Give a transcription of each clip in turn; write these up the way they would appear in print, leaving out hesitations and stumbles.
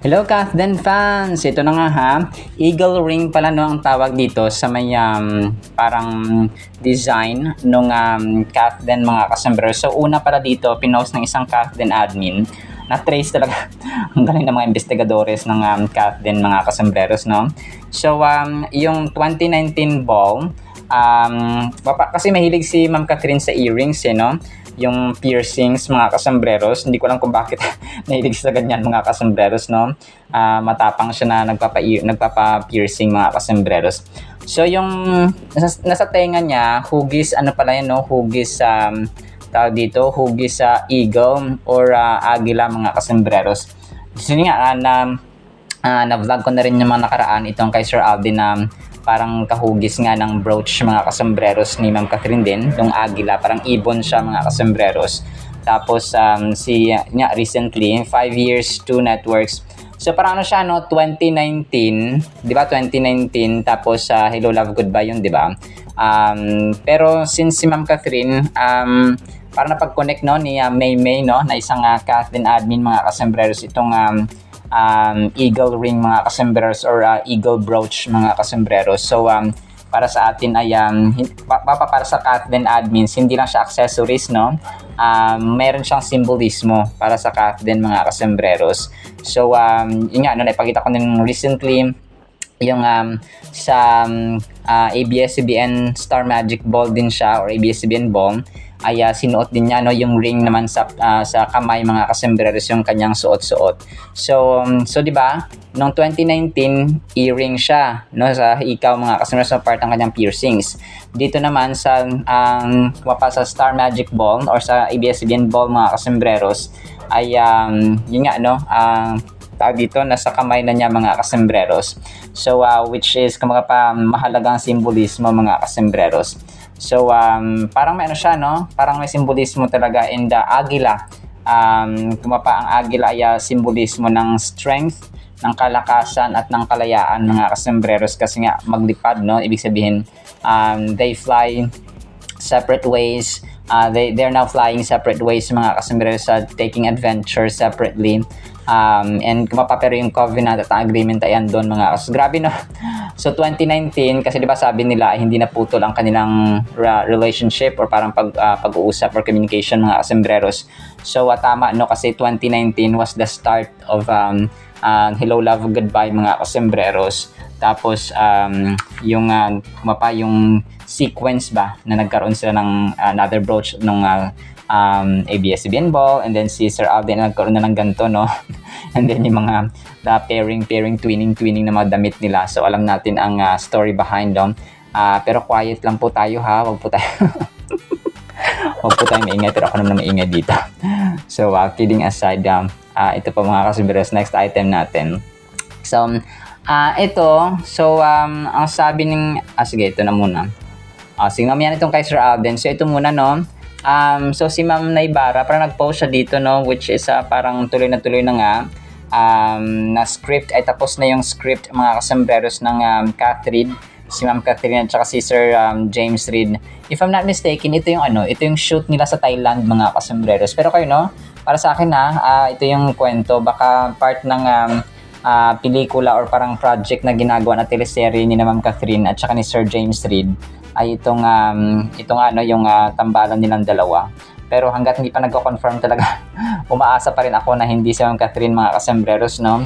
Hello Kathden fans! Ito na nga ha, eagle ring pala no ang tawag dito sa may parang design nung Kathden mga kasombrero. So una pala dito, pinost ng isang Kathden admin na trace talaga ang galing ng mga investigadores ng Kathden mga kasombreros no. So yung 2019 ball, kasi mahilig si Ma'am Catherine sa earrings no, yung piercings mga kasombreros. Hindi ko alam kung bakit nahilig sa ganyan mga kasombreros no. Matapang siya na nagpapa-piercing mga kasombreros. So yung nasa tenga niya, hugis ano pala yan no, hugis tawag dito, hugis sa eagle or agila mga kasombreros. So nga na-vlog ko na rin yung mga nakaraan itong kay Sir Alvin na parang kahugis nga ng brooch mga kasombreros ni Ma'am Catherine din, yung agila, parang ibon siya mga kasombreros. Tapos recently, 5 years, 2 networks. So parang ano siya no, 2019, 'di ba? 2019 tapos Hello Love Goodbye yun, 'di ba? Pero since si Ma'am Catherine parang napag-connect no ni May no, na isang Kathden admin mga kasombreros itong eagle ring mga kasombreros or eagle brooch mga kasombreros. So para sa atin ay para sa Kathden admins, hindi lang siya accessories no. Meron siyang simbolismo para sa Kathden mga kasombreros. So yun nga no, naipakita ko din recently yung sa ABS-CBN Star Magic Ball din siya or ABS-CBN Ball ay sinuot din niya no, yung ring naman sa kamay mga kasombreros yung kanyang suot-suot. So di ba noong 2019 earring siya no, sa ikaw mga kasombreros sa part ng kanyang piercings. Dito naman sa sa Star Magic Ball or sa ABS-CBN Ball mga kasombreros ay yun nga no, tawag dito, nasa kamay na niya mga kasombreros. So which is mahalagang simbolismo mga kasombreros. So parang may ano siya no, parang may simbolismo talaga in the agila. Ang agila ay simbolismo ng strength, ng kalakasan at ng kalayaan mga kasombreros kasi nga maglipad no, ibig sabihin they fly separate ways. They're now flying separate ways mga kasombreros, taking adventure separately. And pero yung covenant at agreement ay andun mga grabe no. So 2019 kasi 'di ba sabi nila hindi na putol ang kanilang relationship or parang pag-uusap or communication mga kasombreros. So tama no, kasi 2019 was the start of Hello Love Goodbye mga kasombreros. Tapos yung yung sequence ba na nagkaroon sila ng another brooch nung ABS-CBN Ball, and then si Sir Alden nagkaroon na ng ganito no. And then yung mga pairing, twinning na mga damit nila. So alam natin ang story behind them. Pero quiet lang po tayo ha, wag po tayo wag po tayo maingay, pero ako naman maingay dito. So kidding aside, ito pa mga kasombreros, next item natin. So ito, so ang sabi ng sige, ito na muna. Sige, mamaya itong kay Sir Alden. So ito muna no. So si Ma'am Naybara parang nag-post siya dito no, which is parang tuloy na nga na script ay tapos na yung script mga kasombreros ng Catherine, si Ma'am Catherine at saka si Sir James Reid. If I'm not mistaken, ito yung shoot nila sa Thailand mga kasombreros. Pero kayo no, para sa akin ito yung kwento, baka part ng pelikula or parang project na ginagawa na teleserye ni Ma'am Catherine at saka ni Sir James Reid ay itong yung tambalan nilang dalawa. Pero hangga't hindi pa nagko-confirm talaga, umaasa pa rin ako na hindi si Ma'am Catherine mga kasombreros no.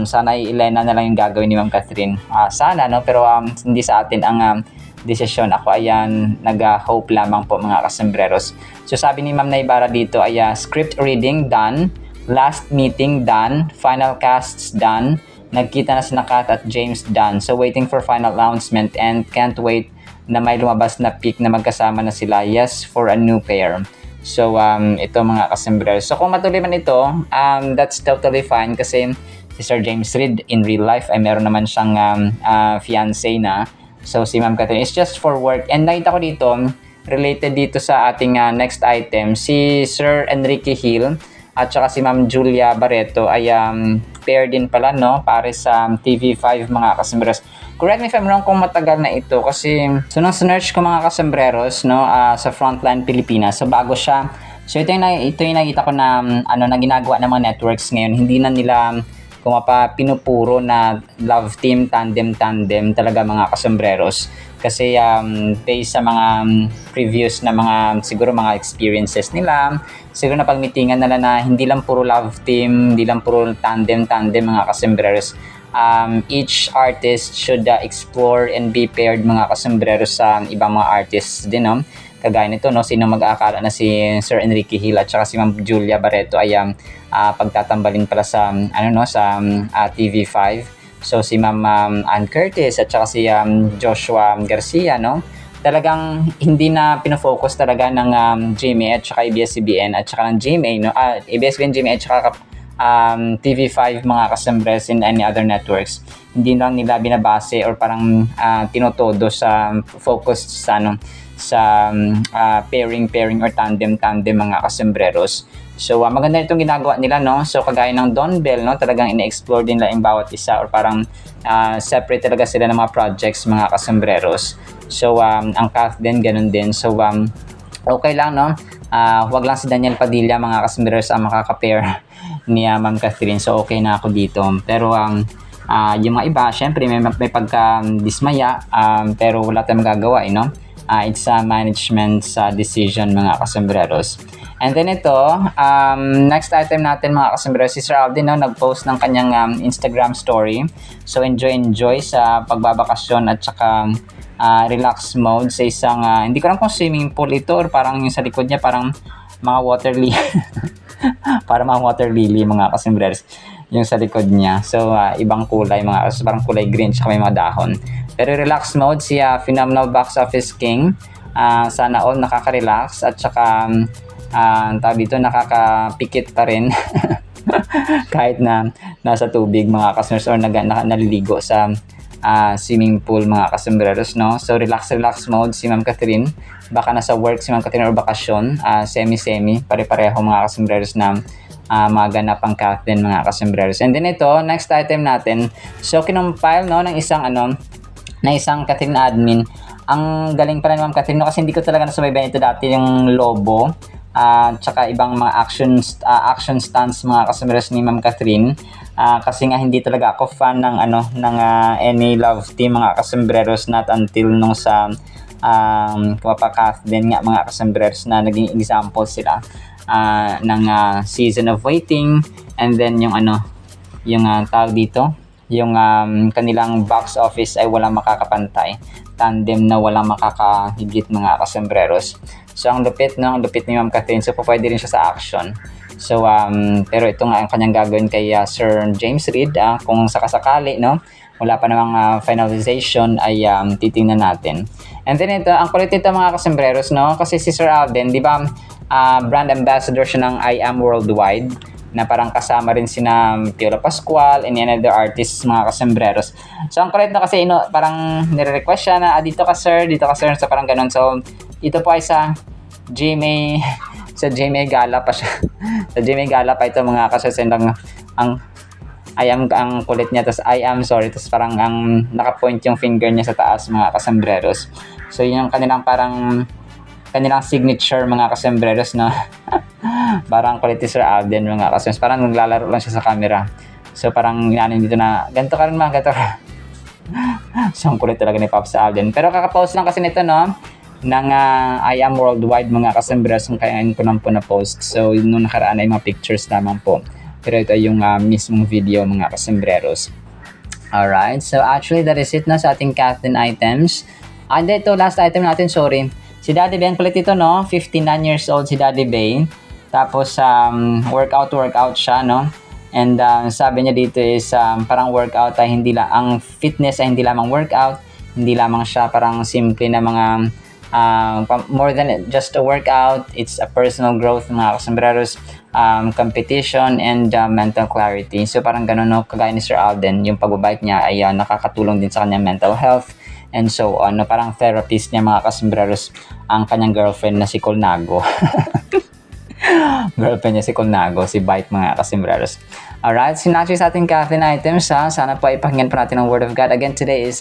Sana Elena na lang yung gagawin ni Ma'am Catherine. Sana no, pero hindi sa atin ang desisyon. Ako ayan nag-hope lamang po mga kasombreros. So sabi ni Ma'am Naybara dito ay script reading done, last meeting done, final casts done, nagkita na si Kat at James done. So waiting for final announcement and can't wait na may lumabas na pic na magkasama na sila. Yes, for a new pair. So ito mga kasombreros. So kung matuloy man ito, that's totally fine kasi si Sir James Reid in real life ay meron naman siyang fiancé na. So si Ma'am Catherine is just for work. And nakita ko dito, related dito sa ating next item, si Sir Enrique Hill at saka si Ma'am Julia Barreto ay pair din pala no, pare sa TV5 mga kasombreros. Correct me if I'm wrong kung matagal na ito kasi so nung search ko mga kasombreros no, sa Frontline Pilipinas, so bago siya. So ito yung nakita ko na na ginagawa ng mga networks ngayon, hindi na nila pinupuro na love team, tandem talaga mga kasombreros. Kasi based sa mga previous na mga siguro mga experiences nila, siguro na pagmitingan nila na hindi lang puro love team, hindi lang puro tandem mga kasombreros. Each artist should explore and be paired mga kasombreros sa ibang mga artists din, no? Kagaya nito, no, sino mag-aakala na si Sir Enrique Hill at saka si Ma'am Julia Barreto ay pagtatambalin pala sa sa TV5. So si Ma'am Ann Curtis at saka si Joshua Garcia, no, talagang hindi na pinofocus talaga ng GMA at saka ABS-CBN at saka ng GMA, no, ABS-CBN, GMA at saka TV5 mga kasombreros and any other networks. Hindi lang nila binabase or parang tinotodo sa focus sa pairing or tandem mga kasombreros. So maganda itong ginagawa nila, no. So kagaya ng Don Bell, no, talagang ine-explore din nila yung bawat isa or parang separate talaga sila ng mga projects mga kasombreros. So ang Kath din ganun din. So okay lang, no. Wag lang si Daniel Padilla mga kasombreros ang makaka-pair ni Ma'am Catherine. So okay na ako dito. Pero yung mga iba, syempre may pagka-dismaya, pero wala tayong magagawa, no. It's a management decision mga kasombreros. And then ito, next item natin mga kasombreros, si Sir Alden, no, nag-post ng kanyang Instagram story. So enjoy sa pagbabakasyon at saka relax mode sa isang, hindi ko alam kung swimming pool ito or parang yung sa likod niya parang mga water lily. Para mga water lily mga kasombreros yung sa likod niya. So ibang kulay mga parang kulay green tsaka may mga dahon. Pero relax mode siya, phenomenal box office king. Sana all nakaka-relax at saka tawag dito nakakapikit pa rin kahit na nasa tubig mga kasombreros or naliligo sa swimming pool mga kasombreros, no. So relax mode si Ma'am Catherine. Baka nasa work si Ma'am Catherine or bakasyon, semi pare-pareho mga kasombreros na mga ganapang Kath din mga kasombreros. And then ito, next item natin. So kinumpile, no, ng isang Catherine admin. Ang galing pala ni Ma'am Catherine, no, kasi hindi ko talaga nasubaybayan ito dati yung lobo tsaka ibang mga action stunts mga kasombreros ni Ma'am Catherine. Kasi nga hindi talaga ako fan ng any love team mga kasombreros, not until nung sa Kath din nga mga kasombreros na naging example sila ng Season of Waiting, and then yung tawag dito, yung kanilang box office ay walang makakapantay, tandem na walang makakahigit mga kasombreros. So ang lupit ni Ma'am Catherine. So pwede rin siya sa action. So pero ito nga ang kanyang gagawin kay Sir James Reid, kung sakasakali, no, wala pa namang finalization ay titingnan natin. And then ito, ang kulit ito mga kasombreros, no, kasi si Sir Alden, di ba, brand ambassador siya ng I Am Worldwide, na parang kasama rin sina Piolo Pascual and another artists mga kasombreros. So ang kulit na kasi parang nire-request siya na dito ka sir, so parang ganun. So ito po ay sa GMA Gala pa siya. Sa GMA Gala pa ito mga kasombreros, ang kulit niya, tapos I am sorry, tapos parang ang nakapoint yung finger niya sa taas mga kasombreros. So yun yung kanilang signature mga kasombreros, no. Parang kulit ni Sir Alden mga kasombreros, parang naglalaro lang siya sa camera. So parang dito na ganito ka rin mga ganito. So ang kulit talaga ni Pops Alden. Pero kakapost lang kasi nito, no, ng I Am Worldwide mga kasombreros, kaya ko lang po na post. So nung nakaraan ay mga pictures lamang po. Pero ito yung mismong video mga kasombreros. Alright, so actually that is it na sa ating Kath items. And ito, last item natin, sorry. Si Daddy Bay, ang kulit ito, no? 59 years old si Daddy Bay. Tapos workout siya, no? And sabi niya dito is parang workout ay hindi lang, ang fitness ay hindi lamang workout, hindi lamang siya parang simple na mga more than just a workout, it's a personal growth mga kasombreros, competition and mental clarity. So parang ganun, no, kagaya ni Sir Alden, yung pagbabike niya ay nakakatulong din sa kanyang mental health and so on, no, parang therapist niya mga kasombreros ang kanyang girlfriend na si Colnago. Girlfriend niya si Colnago, si Bike mga kasombreros. Alright, sinatry sa ating caffeine items ha. Sana po ay pakinggan po natin ang Word of God. Again, today is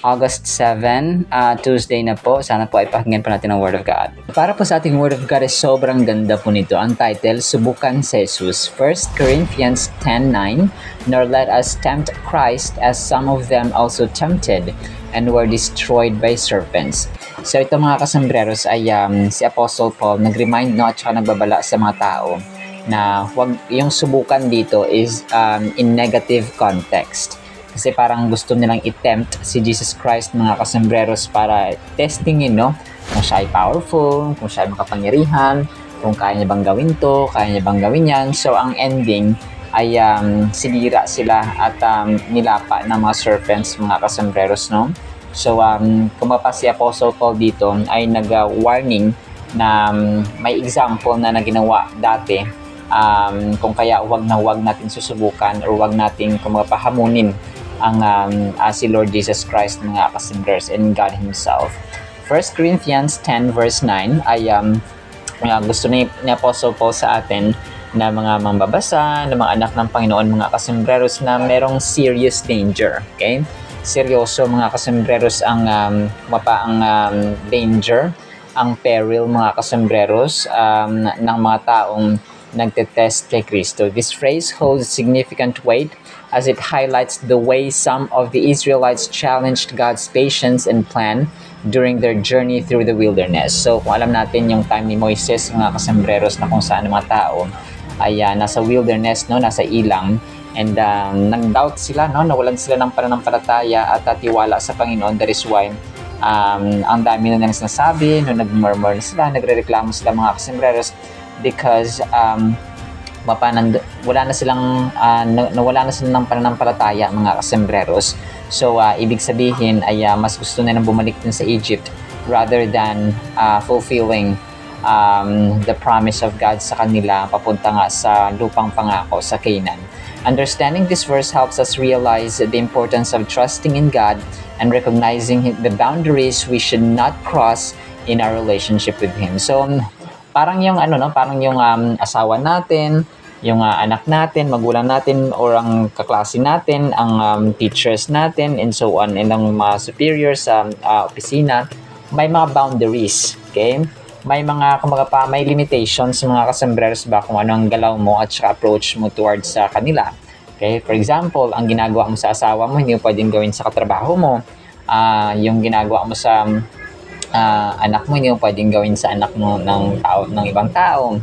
August 7, Tuesday na po. Sana po ay pakinggan po natin ang Word of God. Para po sa ating Word of God, sobrang ganda po nito. Ang title, Subukan si Jesus. 1 Corinthians 10:9, Nor let us tempt Christ as some of them also tempted and were destroyed by serpents. So ito mga kasambreros ay si Apostle Paul nag-remind at saka nagbabala sa mga tao na wag yung subukan dito is in negative context. Kasi parang gusto nilang i-tempt si Jesus Christ mga kasambreros para testingin, no? Kung siya ay powerful, kung siya ay makapangyarihan, kung kaya niya bang gawin to, kaya niya bang gawin yan. So ang ending ay sinira sila at nilapa ng mga serpents mga kasambreros, no? So kumapa si Apostle Paul dito ay nag-warning na may example na naginawa dati. Kung kaya wag natin susubukan or wag nating kumapahamunin ang si Lord Jesus Christ mga kasambreros and God Himself. 1 Corinthians 10 verse 9 ay gusto ni Apostle Paul sa atin na mga mambabasa, na mga anak ng Panginoon mga kasambreros na merong serious danger. Okay? Seryoso mga kasambreros ang danger, ang peril mga kasambreros ng mga taong nagtetest kay Kristo. This phrase holds significant weight as it highlights the way some of the Israelites challenged God's patience and plan during their journey through the wilderness. So kung alam natin yung time ni Moises, mga kasambreros, na kung saan mga tao ay nasa wilderness, no, nasa ilang, and nag-doubt sila, no, nawalan sila ng pananampalataya at tiwala sa Panginoon. That is why ang dami na nang sinasabi, no, nag-murmur na sila, nagre-reklamo sila mga kasambreros, because wala na silang ng pananampalataya mga kasambreros. So ibig sabihin ay mas gusto nilang bumalik din sa Egypt rather than fulfilling the promise of God sa kanila papunta nga sa lupang pangako sa Canaan. Understanding this verse helps us realize the importance of trusting in God and recognizing the boundaries we should not cross in our relationship with Him. So parang yung parang yung asawa natin, yung anak natin, magulang natin, or ang kaklase natin, ang teachers natin, and so on, and ang mga superiors sa opisina, may mga boundaries, okay? May mga, may limitations mga kasambreros ba kung ano ang galaw mo at saka approach mo towards sa kanila. Okay? For example, ang ginagawa mo sa asawa mo, hindi mo pwedeng gawin sa katrabaho mo. Yung ginagawa mo sa anak mo, hindi mo pwedeng gawin sa anak mo ng ibang tao,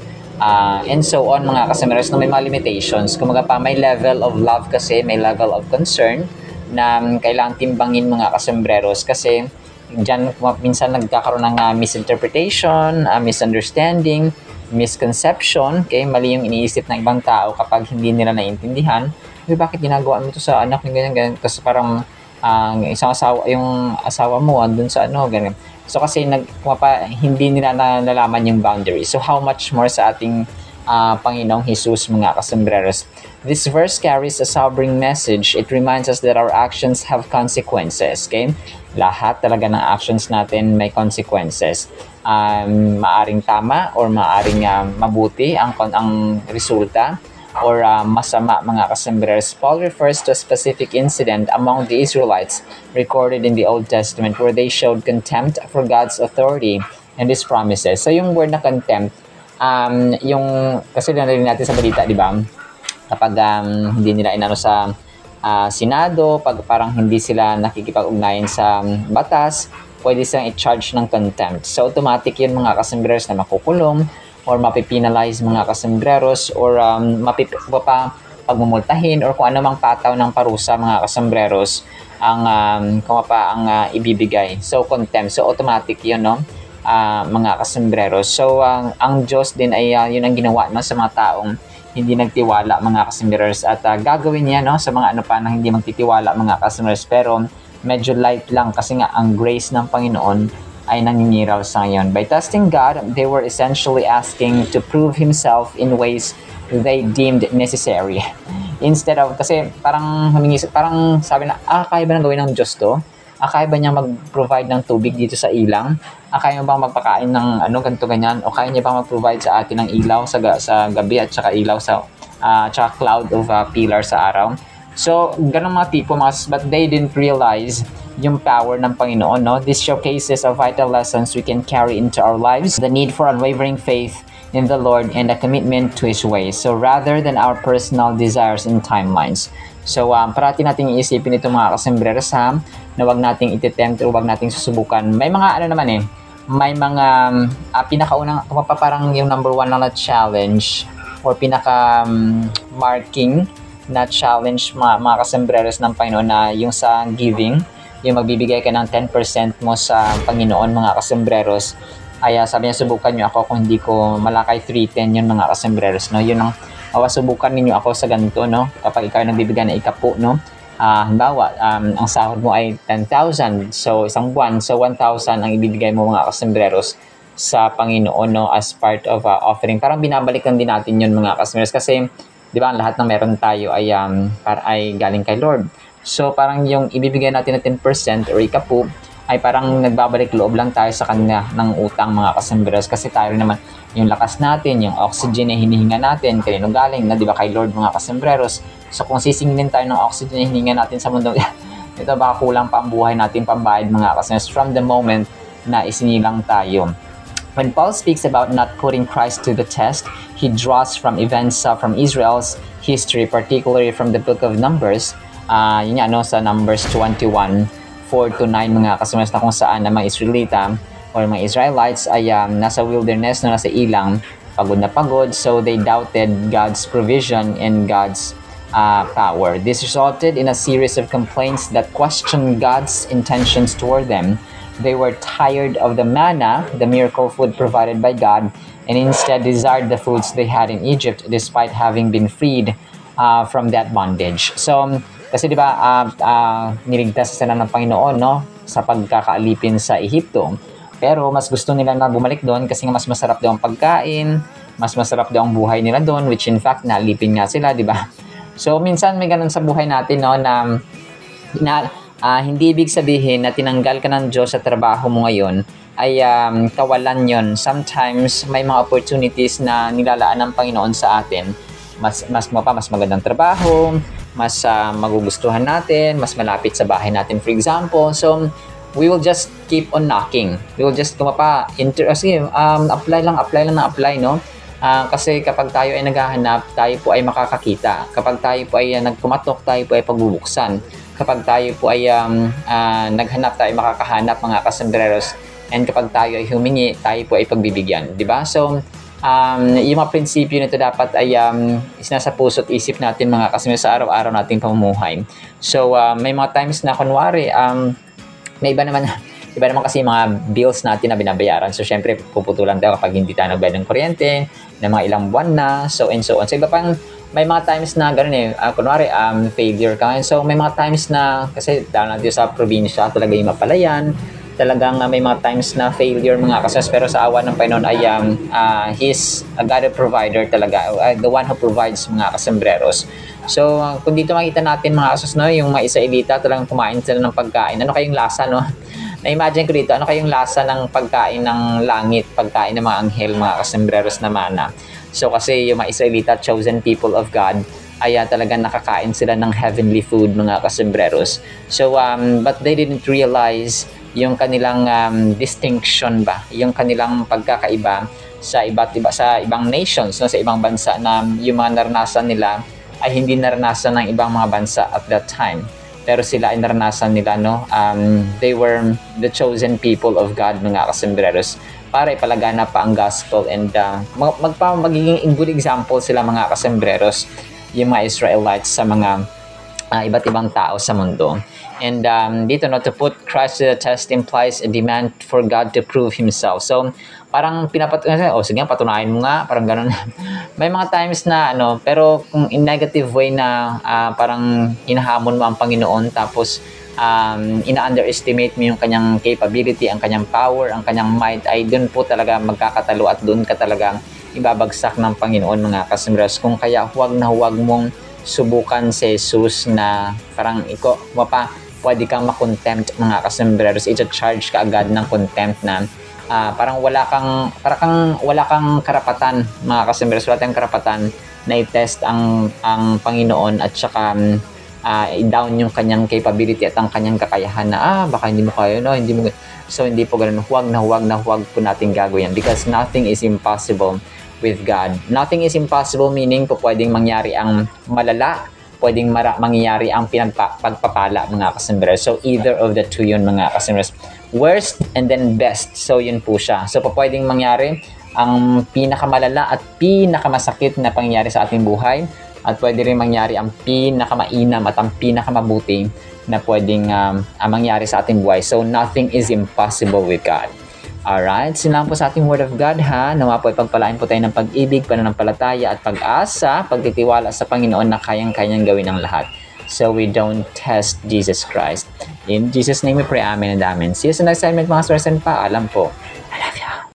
and so on mga kasambreros, na may mga limitations. Kumaga pa, may level of love kasi, may level of concern na kailangang timbangin mga kasambreros, kasi dyan minsan nagkakaroon ng misinterpretation, misunderstanding, misconception, okay? Mali yung iniisip ng ibang tao kapag hindi nila naiintindihan, bakit ginagawa mo ito sa anak mo, ganyan, kasi parang yung asawa mo andun sa ganyan. So kasi hindi nila nalalaman yung boundary. So how much more sa ating Panginoong Jesus mga kasambreros. This verse carries a sobering message. It reminds us that our actions have consequences. Okay? Lahat talaga ng actions natin may consequences. Maaring tama or maaring mabuti ang resulta, or masama mga kasambreros. Paul refers to a specific incident among the Israelites recorded in the Old Testament where they showed contempt for God's authority and His promises. So yung word na contempt, kasi narinig natin sa balita, di ba? Kapag hindi nila inano sa Senado, pag parang hindi sila nakikipag-ugnayan sa batas, pwede silang i-charge ng contempt. So automatic yun mga kasambreros na makukulong, or mapipinalize mga kasambreros, or pagmumultahin, or kung ano mang pataw ng parusa mga kasambreros ang ibibigay. So contempt. So automatic yun, no? Mga kasambreros. So ang Diyos din ay yun ang ginawa, no, sa mga taong hindi nagtiwala mga kasambreros, at gagawin niya, no, sa mga na hindi magtitiwala mga kasambreros, pero medyo light lang kasi nga ang grace ng Panginoon ay nangingiral sa ngayon. By testing God, they were essentially asking to prove Himself in ways they deemed necessary. Instead of, kasi parang sabi na, kaya ba nang gawin ng Diyos to? Kaya ba niya mag-provide ng tubig dito sa ilang? Kaya mo bang magpakain ng ganito ganyan? O kaya niya bang mag-provide sa atin ng ilaw sa gabi at saka ilaw sa tsaka cloud of pillar sa araw. So, ganun mga tipo, but they didn't realize yung power ng Panginoon, no? This showcases a vital lessons we can carry into our lives, the need for unwavering faith in the Lord and a commitment to His ways. So, rather than our personal desires and timelines. So, parati nating iisipin ito mga kasembreros ha, na wag nating ititempt o wag nating susubukan. May mga may mga pinakaunang, parang yung number 1 na challenge or marking na challenge mga kasembreros ng Panginoon na yung sa giving, yung magbibigay ka ng 10% mo sa Panginoon mga kasembreros. Ay sabi niya, subukan niyo ako kung hindi ko malakay 310 yun mga kasembreros, no? Yun ang subukan ninyo ako sa ganito, no? Kapag ikaw nagbibigay na ikapo, no? Halimbawa, ang sahod mo ay 10,000, so isang buwan, so 1,000 ang ibibigay mo mga kasembreros sa Panginoon, no? As part of offering. Parang binabalikan din natin yun mga kasembreros kasi di ba, lahat ng meron tayo ay galing kay Lord. So, parang yung ibibigay natin na 10% or ikapu ay parang nagbabalik loob lang tayo sa kanya ng utang mga kasembreros. Kasi tayo naman, yung lakas natin, yung oxygen na hinihinga natin, kanino galing na, di ba, kay Lord mga kasembreros. So, kung sisingilin tayo ng oxygen na hinihinga natin sa mundo, ito baka kulang pa ang buhay natin pambayad mga kasembreros from the moment na isinilang tayo. When Paul speaks about not putting Christ to the test, he draws from events from Israel's history, particularly from the book of Numbers. Yun nga, sa Numbers 21, 4-9 mga kasembreros, na kung saan na mga Israelita or mga Israelites ay nasa wilderness, nasa ilang, pagod na pagod. So they doubted God's provision and God's power. This resulted in a series of complaints that questioned God's intentions toward them. They were tired of the manna, the miracle food provided by God, and instead desired the foods they had in Egypt despite having been freed from that bondage. So, kasi di ba, niligtas sila ng Panginoon, no? Sa pagkakaalipin sa Ehipto. Pero mas gusto nila na bumalik doon kasi mas masarap daw ang pagkain, mas masarap daw ang buhay nila doon, which in fact, naalipin nga sila, di ba? So, minsan may ganun sa buhay natin, no, na hindi ibig sabihin na tinanggal ka ng Diyos sa trabaho mo ngayon ay kawalan yon. Sometimes may mga opportunities na nilalaan ng Panginoon sa atin. Mas magandang trabaho, mas magugustuhan natin, mas malapit sa bahay natin, for example. So, we will just keep on knocking. We will just apply, no? Kasi kapag tayo ay naghahanap, tayo po ay makakakita. Kapag tayo po ay nagpumatok, tayo po ay pagbubuksan. Kapag tayo po ay naghanap, tayo makakahanap mga kasembreros. And kapag tayo ay humingi, tayo po ay pagbibigyan. Diba? So, yung mga prinsipyo nito dapat ay nasa puso't isip natin mga kasembreros sa araw-araw nating pamumuhay. So, may mga times na kunwari, may iba naman kasi mga bills natin na binabayaran. So, syempre, puputulan tayo kapag hindi tayo nagbayad ng kuryente, na mga ilang buwan na, so and so on. So, iba pang, may mga times na gano'n kunwari, failure ka. So, may mga times na, kasi dahil natin sa probinsya, talaga yung mapalayan, talagang may mga times na failure mga kasas, pero sa awa ng Panginoon ay He's a God of provider talaga, the one who provides mga kasembreros. So, kung dito makita natin mga kasas, no, yung mga Israelita talagang kumain sila ng pagkain. Ano kayong lasa, no? Na-imagine ko dito, ano kayong lasa ng pagkain ng langit, pagkain ng mga anghel, mga kasembreros na mana. So, kasi yung mga Israelita, chosen people of God, ay talagang nakakain sila ng heavenly food, mga kasembreros. So, but they didn't realize yung kanilang distinction ba, yung kanilang pagkakaiba sa ibang nations, no, sa ibang bansa na yung mga naranasan nila ay hindi naranasan ng ibang mga bansa at that time. Pero sila ay naranasan nila, no? They were the chosen people of God, mga kasembreros, para ipalagana pa ang gospel and magiging good example sila mga kasembreros, yung mga Israelites sa mga iba't ibang tao sa mundo. And dito, no, to put Christ to the test implies a demand for God to prove Himself. So, parang sige, patunayan mo nga, parang ganun. May mga times na, pero kung in negative way na parang hinahamon mo ang Panginoon, tapos ina-underestimate mo yung kanyang capability, ang kanyang power, ang kanyang might, ay dun po talaga magkakatalo at dun ka talagang ibabagsak ng Panginoon, mga kasembreros. Kung kaya huwag na huwag mong subukan si Jesus na parang pwede kang makontempt, mga kasembreros. I-charge ka agad ng contempt na parang wala kang karapatan, mga kasembreros, wala tayong karapatan na i-test ang Panginoon at saka i-down yung kanyang capability at ang kanyang kakayahan na baka hindi mo kaya, no, hindi mo. So hindi po ganoon. Huwag po natin gagawin yan because nothing is impossible with God. Nothing is impossible meaning po pwedeng mangyari ang malala, pwedeng mangyari ang pagpapala, mga kasambres. So either of the two yun, mga kasambres. Worst and then best. So yun po siya. So pwedeng mangyari ang pinakamalala at pinakamasakit na pangyayari sa ating buhay at pwede rin mangyari ang pinakamainam at ang pinakamabuti na pwedeng mangyari sa ating buhay. So nothing is impossible with God. Alright, silang po sa ating Word of God ha. Nawa po pagpalain po tayo ng pag-ibig, pananampalataya at pag-asa, pagtitiwala sa Panginoon na kayang-kayang gawin ang lahat. So we don't test Jesus Christ. In Jesus' name we pray, amen and amen. See you sa next segment mga stars and paalam po. I love you.